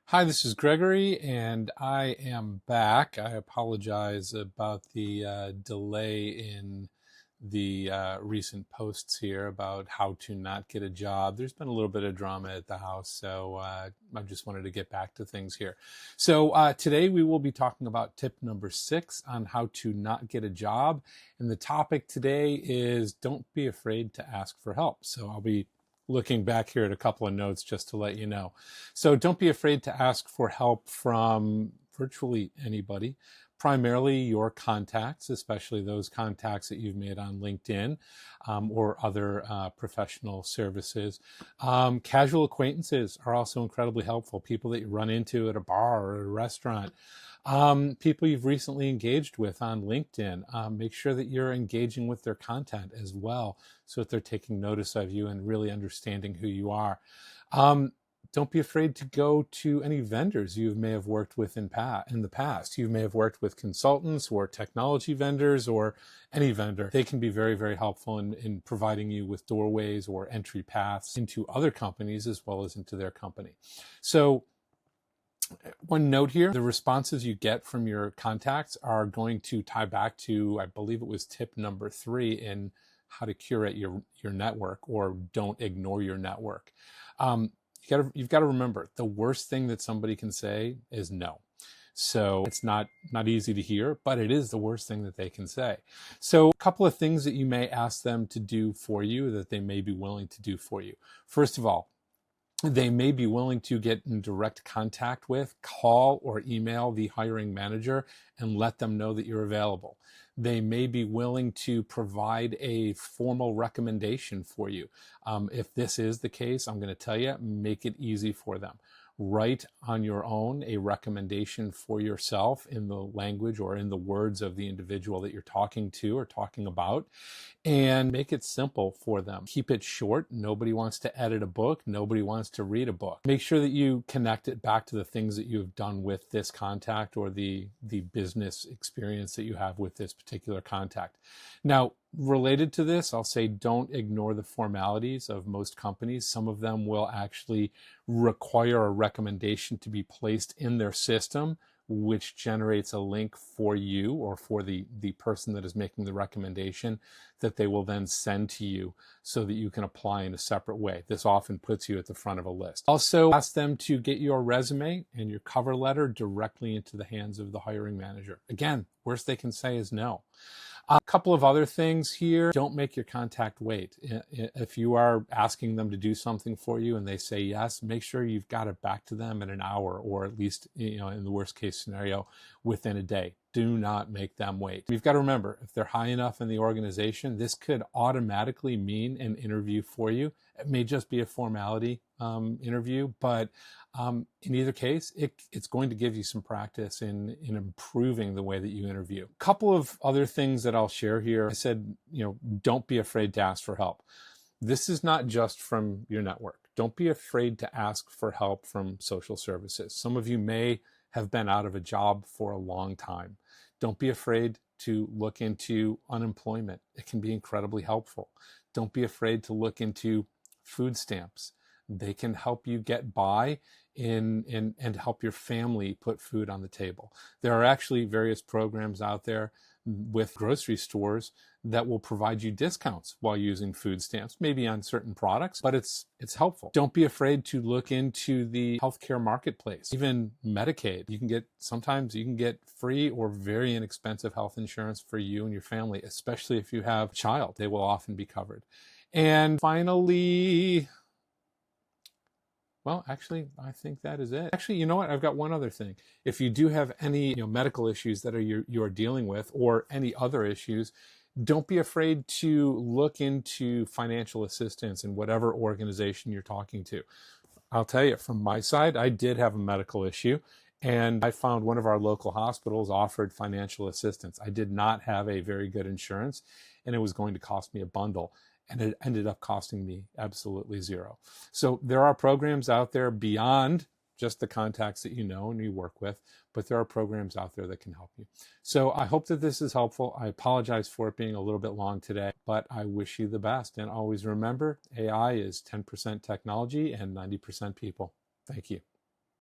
Hi, this is Gregory, and I am back. I apologize about the delay in the recent posts here about how to not get a job. There's been a little bit of drama at the house, so I just wanted to get back to things here. So today we will be talking about tip number 6 on how to not get a job. And the topic today is don't be afraid to ask for help. So I'll be looking back here at a couple of notes just to let you know. So don't be afraid to ask for help from virtually anybody, primarily your contacts, especially those contacts that you've made on LinkedIn or other professional services. Casual acquaintances are also incredibly helpful. People that you run into at a bar or a restaurant. People you've recently engaged with on LinkedIn. Make sure that you're engaging with their content as well so that they're taking notice of you and really understanding who you are. Don't be afraid to go to any vendors you may have worked with in the past. You may have worked with consultants or technology vendors or any vendor. They can be very, very helpful in providing you with doorways or entry paths into other companies as well as into their company. So one note here, the responses you get from your contacts are going to tie back to, I believe it was tip number 3 in how to curate your network, or don't ignore your network. You've got to remember, the worst thing that somebody can say is no. So it's not easy to hear, but it is the worst thing that they can say. So a couple of things that you may ask them to do for you that they may be willing to do for you. First of all, they may be willing to get in direct contact with, call or email the hiring manager and let them know that you're available. They may be willing to provide a formal recommendation for you. If this is the case, I'm going to tell you, make it easy for them. Write on your own a recommendation for yourself in the language or in the words of the individual that you're talking to or talking about, and make it simple for them. Keep it short. Nobody wants to edit a book. Nobody wants to read a book. Make sure that you connect it back to the things that you have done with this contact or the business experience that you have with this particular contact. Now, related to this, I'll say don't ignore the formalities of most companies. Some of them will actually require a recommendation to be placed in their system, which generates a link for you or for the person that is making the recommendation that they will then send to you so that you can apply in a separate way. This often puts you at the front of a list. Also, ask them to get your resume and your cover letter directly into the hands of the hiring manager. Again, worst they can say is no. A couple of other things here. Don't make your contact wait. If you are asking them to do something for you and they say yes, make sure you've got it back to them in an hour, or at least, in the worst case scenario, within a day. Do not make them wait. You've got to remember, if they're high enough in the organization, this could automatically mean an interview for you. It may just be a formality interview, but in either case, it's going to give you some practice in improving the way that you interview. A couple of other things that I'll share here. I said, don't be afraid to ask for help. This is not just from your network. Don't be afraid to ask for help from social services. Some of you may have been out of a job for a long time. Don't be afraid to look into unemployment. It can be incredibly helpful. Don't be afraid to look into food stamps. They can help you get by and help your family put food on the table. There are actually various programs out there with grocery stores that will provide you discounts while using food stamps, maybe on certain products, but it's helpful. Don't be afraid to look into the healthcare marketplace, even Medicaid. Sometimes you can get free or very inexpensive health insurance for you and your family, especially if you have a child. They will often be covered. And finally, well, actually, I think that is it. Actually, you know what? I've got one other thing. If you do have any medical issues that you are dealing with, or any other issues, don't be afraid to look into financial assistance in whatever organization you're talking to. I'll tell you, from my side, I did have a medical issue, and I found one of our local hospitals offered financial assistance. I did not have a very good insurance, and it was going to cost me a bundle. And it ended up costing me absolutely zero. So there are programs out there beyond just the contacts that you know and you work with, but there are programs out there that can help you. So I hope that this is helpful. I apologize for it being a little bit long today, but I wish you the best. And always remember, AI is 10% technology and 90% people. Thank you.